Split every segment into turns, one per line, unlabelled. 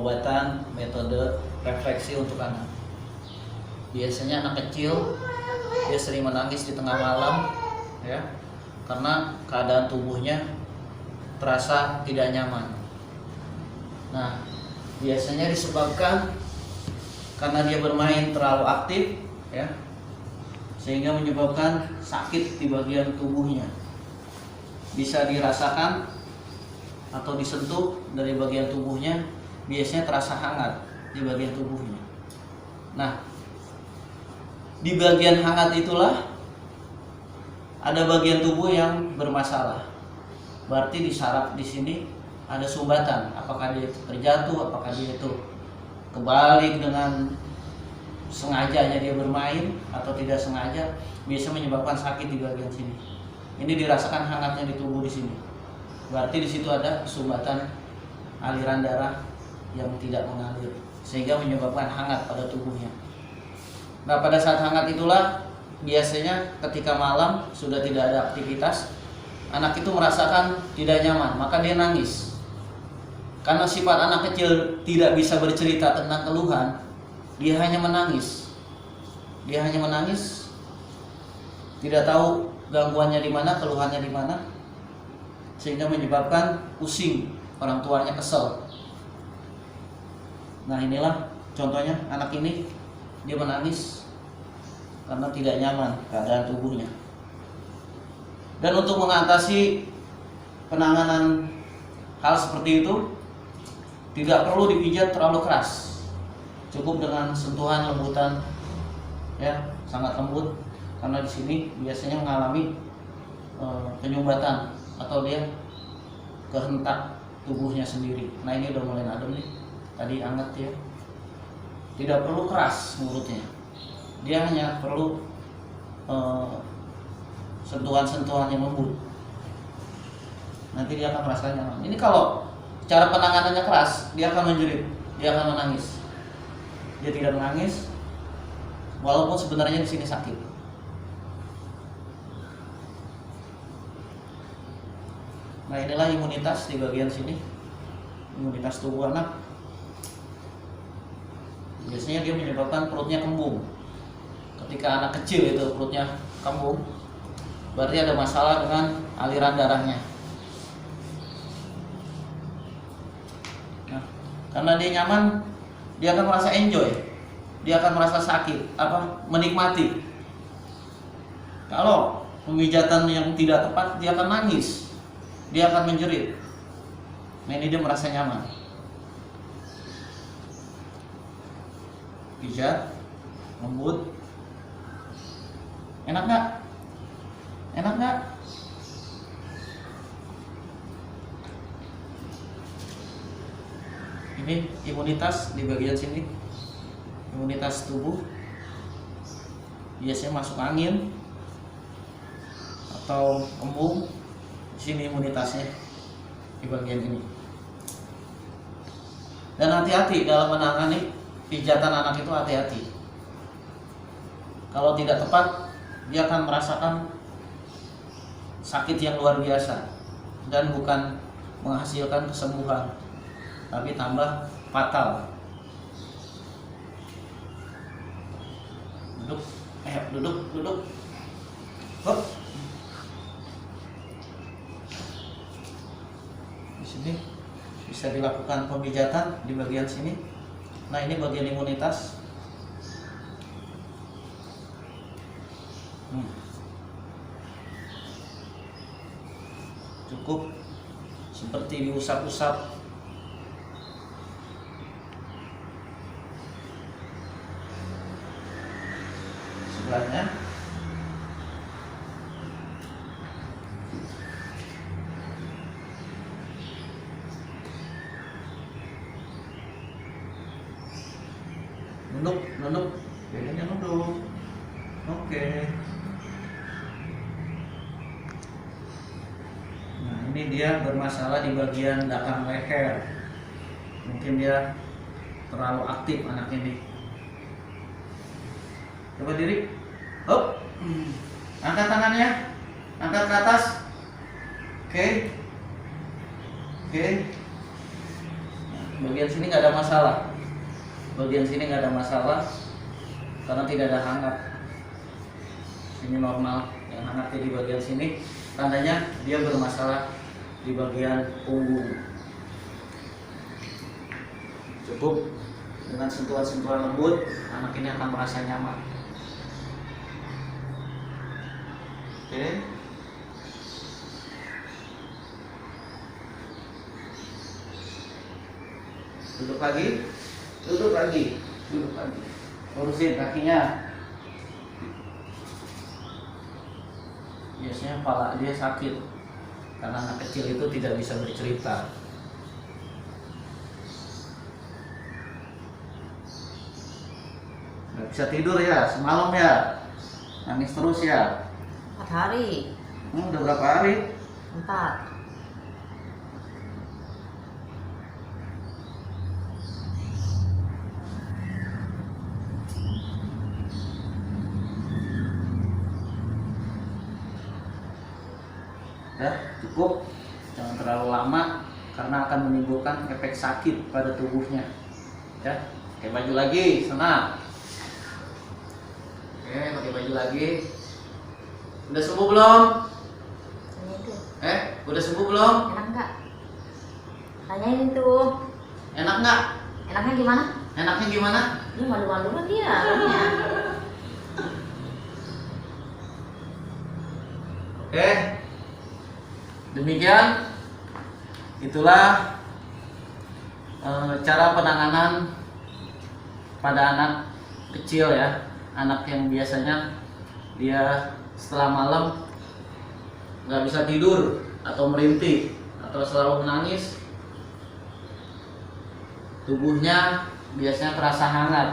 pengobatan metode refleksi untuk anak. Biasanya anak kecil dia sering menangis di tengah malam, ya, karena keadaan tubuhnya terasa tidak nyaman. Nah, biasanya disebabkan karena dia bermain terlalu aktif, ya, sehingga menyebabkan sakit di bagian tubuhnya. Bisa dirasakan atau disentuh dari bagian tubuhnya, biasanya terasa hangat di bagian tubuhnya. Nah, di bagian hangat itulah ada bagian tubuh yang bermasalah. Berarti di saraf di sini ada sumbatan. Apakah dia itu terjatuh, apakah dia itu kebalik dengan sengajanya dia bermain atau tidak sengaja, bisa menyebabkan sakit di bagian sini. Ini dirasakan hangatnya di tubuh di sini. Berarti di situ ada sumbatan aliran darah yang tidak mengalir, sehingga menyebabkan hangat pada tubuhnya. Nah, pada saat hangat itulah biasanya ketika malam sudah tidak ada aktivitas, anak itu merasakan tidak nyaman, maka dia nangis. Karena sifat anak kecil tidak bisa bercerita tentang keluhan, dia hanya menangis. Dia hanya menangis, tidak tahu gangguannya di mana, keluhannya di mana, sehingga menyebabkan pusing, orang tuanya kesel. Nah, inilah contohnya anak ini, dia menangis karena tidak nyaman keadaan tubuhnya. Dan untuk mengatasi penanganan hal seperti itu, tidak perlu dipijat terlalu keras, cukup dengan sentuhan lembutan, ya, sangat lembut. Karena di sini biasanya mengalami penyumbatan atau dia kehentak tubuhnya sendiri. Nah, ini udah mulai adem nih, tadi hangat ya. Tidak perlu keras mulutnya, dia hanya perlu sentuhan-sentuhan yang lembut. Nanti dia akan merasa nyaman. Ini kalau cara penanganannya keras, dia akan menjerit, dia akan menangis. Dia tidak menangis, walaupun sebenarnya di sini sakit. Nah, inilah imunitas di bagian sini, imunitas tubuh anak. Biasanya dia menyebabkan perutnya kembung. Ketika anak kecil itu perutnya kembung, berarti ada masalah dengan aliran darahnya. Nah, karena dia nyaman, dia akan merasa enjoy, dia akan merasa sakit, menikmati. Kalau pemijatan yang tidak tepat, dia akan nangis, dia akan menjerit. Nah, ini dia merasa nyaman. Pijat, lembut. Enak nggak? Enak nggak? Ini imunitas di bagian sini, imunitas tubuh. Biasanya masuk angin atau kembung, di sini imunitasnya di bagian ini. Dan hati-hati dalam menangani pijatan anak itu, hati-hati. Kalau tidak tepat, dia akan merasakan sakit yang luar biasa dan bukan menghasilkan kesembuhan, tapi tambah fatal. Duduk, duduk. Hop. Di sini bisa dilakukan pemijatan di bagian sini. Nah, ini bagian imunitas. Cukup seperti diusap-usap. Sebelahnya. Nunduk. Bedanya nunduk. Oke. Nah, ini dia bermasalah di bagian belakang leher. Mungkin dia terlalu aktif anak ini. Coba diri. Hop. Angkat tangannya. Angkat ke atas. Oke. bagian sini nggak ada masalah. Bagian sini nggak ada masalah karena tidak ada hangat. Ini normal. Yang hangat di bagian sini tandanya dia bermasalah di bagian punggung. Cukup dengan sentuhan-sentuhan lembut, anak ini akan merasa nyaman. Oke. Duduk lagi, duduk lagi, duduk lagi. Urusin kakinya. Biasanya kepala dia sakit karena anak kecil itu tidak bisa bercerita. Nggak bisa tidur ya, semalam ya, nangis terus ya.
4 hari.
Udah berapa hari?
4.
Ya, cukup. Jangan terlalu lama karena akan menimbulkan efek sakit pada tubuhnya. Ya, pakai baju lagi, senang. Oke, pakai baju lagi. Udah sembuh belum?
Tanyain tuh.
Udah sembuh belum?
Enak nggak? Tanyain tuh.
Enak nggak?
Enaknya gimana?
Enaknya gimana?
Dia malu-maluan dia orangnya.
Oke. Demikian itulah cara penanganan pada anak kecil ya, anak yang biasanya dia setelah malam nggak bisa tidur atau merintih atau selalu menangis, tubuhnya biasanya terasa hangat.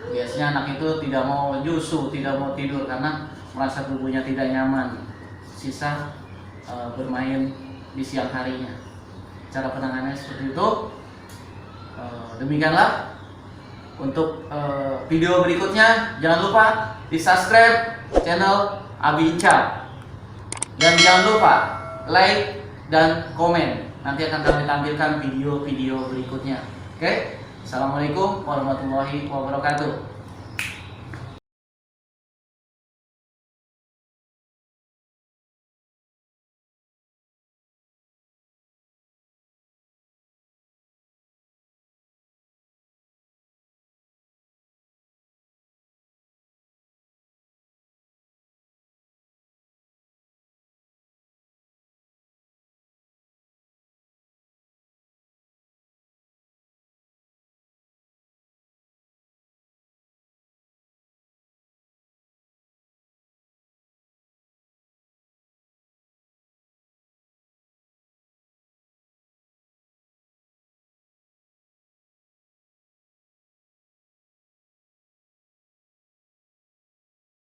Biasanya anak itu tidak mau nyusu, tidak mau tidur karena merasa tubuhnya tidak nyaman. Sisa bermain di siang harinya. Cara penanganannya seperti itu. Demikianlah untuk video berikutnya. Jangan lupa di subscribe channel Abi Inca dan jangan lupa like dan komen. Nanti akan kami tampilkan video-video berikutnya. Oke, assalamualaikum warahmatullahi wabarakatuh.